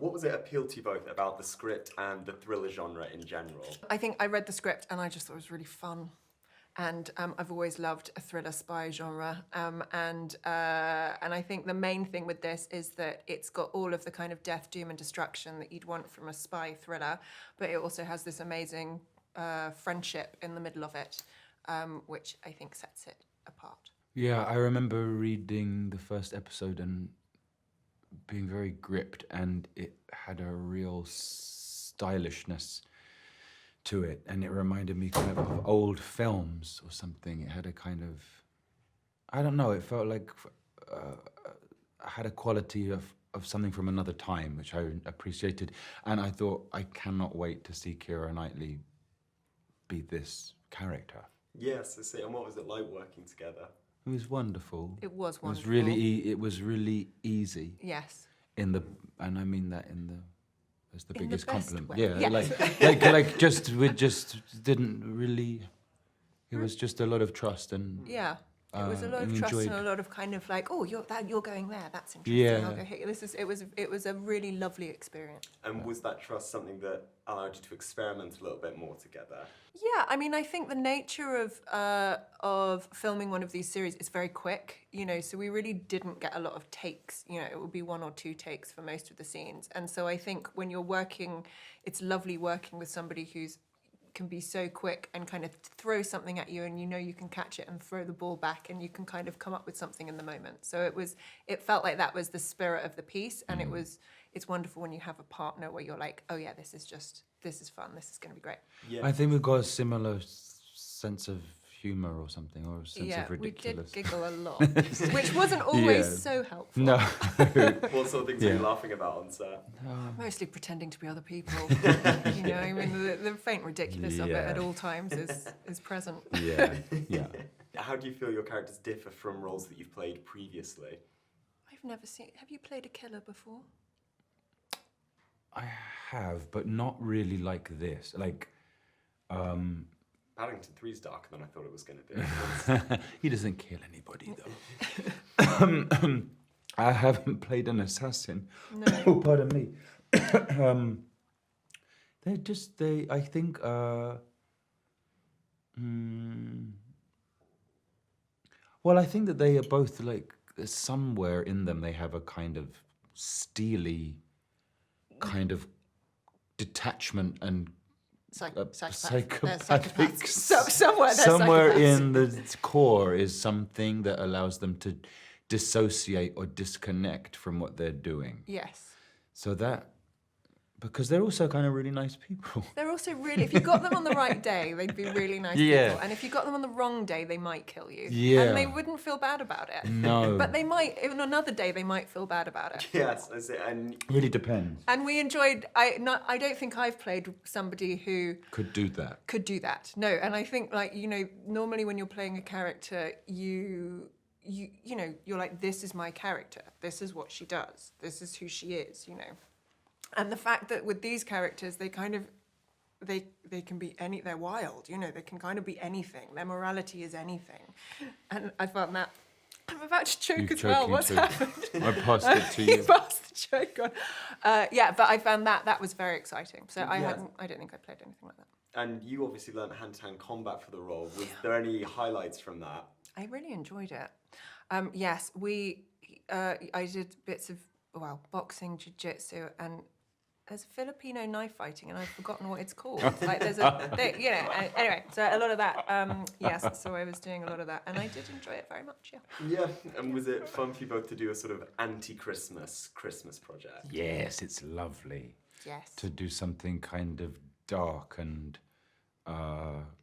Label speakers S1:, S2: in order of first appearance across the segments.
S1: What was it appealed to you both about the script and the thriller genre in general?
S2: I think I read the script and I just thought it was really fun. And I've always loved a thriller spy genre. And I think the main thing with this is that it's got all of the kind of death, doom and destruction that you'd want from a spy thriller, but it also has this amazing friendship in the middle of it, which I think sets it apart.
S3: Yeah, I remember reading the first episode and being very gripped, and it had a real stylishness to it, and it reminded me kind of old films or something. It had a kind of, I don't know, it felt like had a quality of something from another time, which I appreciated. And I thought, I cannot wait to see Keira Knightley be this character.
S1: Yes, I see. And what was it like working together?
S3: It was wonderful.
S2: It was wonderful.
S3: It was really easy.
S2: Yes.
S3: And I mean that as the
S2: In
S3: biggest
S2: the best
S3: compliment.
S2: way.
S3: Yeah,
S2: Yes.
S3: we just didn't really. It was just a lot of trust and.
S2: Yeah. It was a lot of trust and a lot of kind of like, oh, you're going there. That's interesting.
S3: Yeah.
S2: I'll go here. It was a really lovely experience.
S1: And was that trust something that allowed you to experiment a little bit more together?
S2: Yeah, I mean, I think the nature of filming one of these series is very quick, you know, so we really didn't get a lot of takes. You know, it would be 1 or 2 takes for most of the scenes. And so I think when you're working, it's lovely working with somebody who's can be so quick and kind of throw something at you and you know you can catch it and throw the ball back and you can kind of come up with something in the moment. So it felt like that was the spirit of the piece, and it's wonderful when you have a partner where you're like, oh yeah, this is fun, this is going to be great.
S1: Yeah.
S3: I think we've got a similar sense of humour or something, or a sense of ridiculous.
S2: We did giggle a lot, which wasn't always so helpful.
S3: No.
S1: What sort of things are you laughing about on set?
S2: Mostly pretending to be other people. You know, I mean, the faint ridiculous of it at all times is present.
S3: Yeah.
S1: How do you feel your characters differ from roles that you've played previously?
S2: I've never seen. Have you played a killer before?
S3: I have, but not really like this. Like,
S1: Paddington 3's darker than I thought it was going to be.
S3: he doesn't kill anybody, though. I haven't played an assassin.
S2: No.
S3: Oh, pardon me. I think, well, I think that they are both like, somewhere in them they have a kind of steely kind of detachment and psychopathic. Somewhere in the core is something that allows them to dissociate or disconnect from what they're doing.
S2: Yes.
S3: So that, because they're also kind of really nice people.
S2: They're also really, if you got them on the right day, they'd be really nice people. And if you got them on the wrong day, they might kill you.
S3: Yeah.
S2: And they wouldn't feel bad about it.
S3: No.
S2: But they might, on another day, they might feel bad about it.
S1: Yes, that's it. And
S3: Really depends.
S2: And we enjoyed, I don't think I've played somebody who
S3: Could do that.
S2: No, and I think, like, you know, normally when you're playing a character, you know, you're like, this is my character. This is what she does. This is who she is, you know. And the fact that with these characters, they kind of, they can be they're wild, you know, they can kind of be anything. Their morality is anything. And I found that, I'm about to choke as well. What's happened?
S3: I passed it to you.
S2: You passed the choke on. Yeah, but I found that was very exciting. So I don't think I played anything like that.
S1: And you obviously learned hand-to-hand combat for the role. Was there any highlights from that?
S2: I really enjoyed it. Yes, I did bits of, boxing, jiu-jitsu, and there's Filipino knife fighting, and I've forgotten what it's called. Like there's you know. Anyway, so a lot of that. Yes, so I was doing a lot of that, and I did enjoy it very much. Yeah.
S1: Yeah, and was it fun for you both to do a sort of anti-Christmas project?
S3: Yes, it's lovely.
S2: Yes.
S3: To do something kind of dark and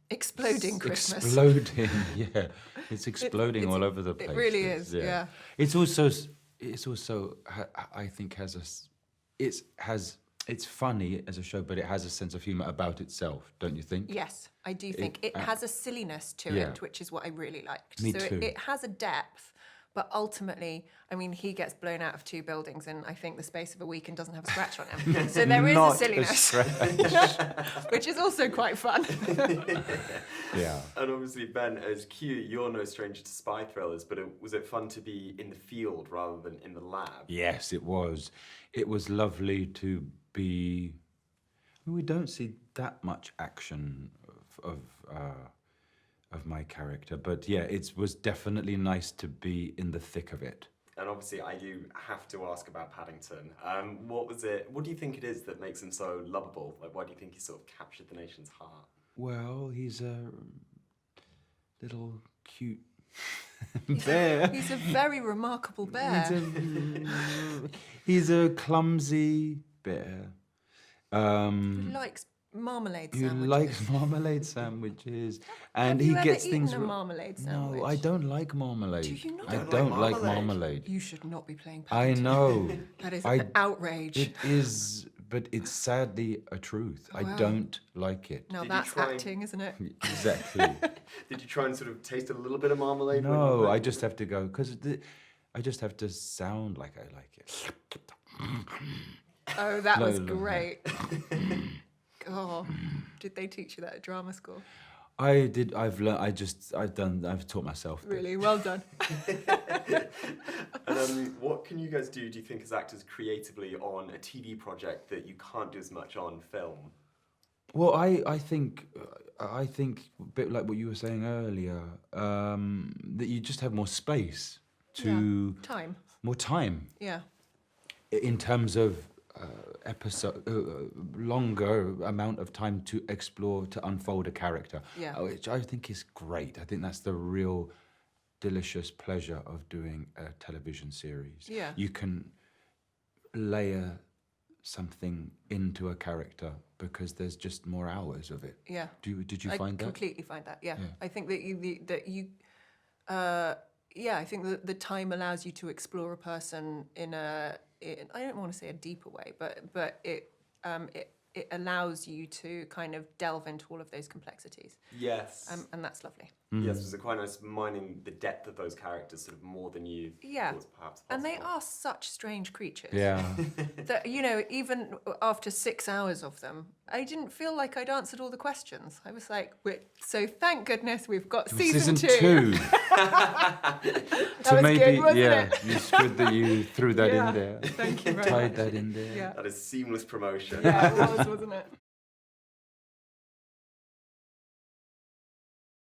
S2: exploding Christmas.
S3: Exploding, yeah. It's exploding all over the place.
S2: It really is. Yeah.
S3: It's also I think it's funny as a show, but it has a sense of humour about itself, don't you think?
S2: Yes, I do think it has a silliness to it, which is what I really liked.
S3: Me too.
S2: It has a depth, But ultimately, I mean, he gets blown out of 2 buildings in, I think, the space of a week and doesn't have a scratch on him. So there is
S3: Not
S2: a silliness, which is also quite fun.
S3: Yeah.
S1: And obviously, Ben, as Q, you're no stranger to spy thrillers, but was it fun to be in the field rather than in the lab?
S3: Yes, it was. It was lovely to be. We don't see that much action of my character, but yeah, it was definitely nice to be in the thick of it.
S1: And obviously, I do have to ask about Paddington. What was it? What do you think it is that makes him so lovable? Like, why do you think he sort of captured the nation's heart?
S3: Well, he's a little cute bear.
S2: He's a very remarkable bear.
S3: He's a clumsy bear.
S2: Who likes marmalade
S3: Who
S2: sandwiches.
S3: likes marmalade sandwiches, and
S2: Have you
S3: he
S2: ever
S3: gets
S2: eaten
S3: things.
S2: a marmalade sandwich?
S3: No, I don't like marmalade.
S2: Do you not?
S3: I
S1: Don't like
S3: don't like
S1: marmalade?
S3: marmalade.
S2: You should not be playing
S3: I
S2: Paddington.
S3: know.
S2: That is
S3: I-
S2: an outrage.
S3: It is, but it's sadly a truth. I
S2: Wow.
S3: don't like it.
S2: Now
S1: Did you
S2: that's
S1: try-
S2: acting, isn't it?
S3: Exactly.
S1: Did you try and sort of taste a little bit of marmalade? when you
S3: No,
S1: were-
S3: I just have to go because I just have to sound like I like it.
S2: Oh, that
S3: No,
S2: was
S3: no, no.
S2: great. Oh, did they teach you that at drama school?
S3: I did. I've learned. I've taught myself. that.
S2: Really, well done.
S1: And what can you guys do you think, as actors creatively on a TV project that you can't do as much on film?
S3: Well, I think a bit like what you were saying earlier, that you just have more space to
S2: Time.
S3: more time
S2: Yeah.
S3: in terms of episode, longer amount of time to explore, to unfold a character,
S2: Yeah.
S3: which I think is great. I think that's the real delicious pleasure of doing a television series.
S2: Yeah.
S3: You can layer something into a character because there's just more hours of it.
S2: Yeah.
S3: Did you
S2: I
S3: find that?
S2: completely find that. Yeah.
S3: Yeah.
S2: I think that I think that the time allows you to explore a person in I don't want to say a deeper way, but it allows you to kind of delve into all of those complexities,
S1: Yes.
S2: and that's lovely.
S1: Yes, was it quite nice mining the depth of those characters sort of more than you
S2: Yeah.
S1: thought was perhaps
S2: And they
S1: possible?
S2: are such strange creatures.
S3: Yeah.
S2: That, even after 6 hours of them, I didn't feel like I'd answered all the questions. I was like, so thank goodness we've got season two.
S3: That
S2: was good, wasn't
S3: yeah,
S2: it?
S3: it's good that you threw that
S2: Yeah.
S3: in there.
S2: Thank you very
S3: Tied
S2: much.
S3: that in there.
S2: Yeah.
S1: That is seamless promotion.
S2: Yeah, it was, wasn't it?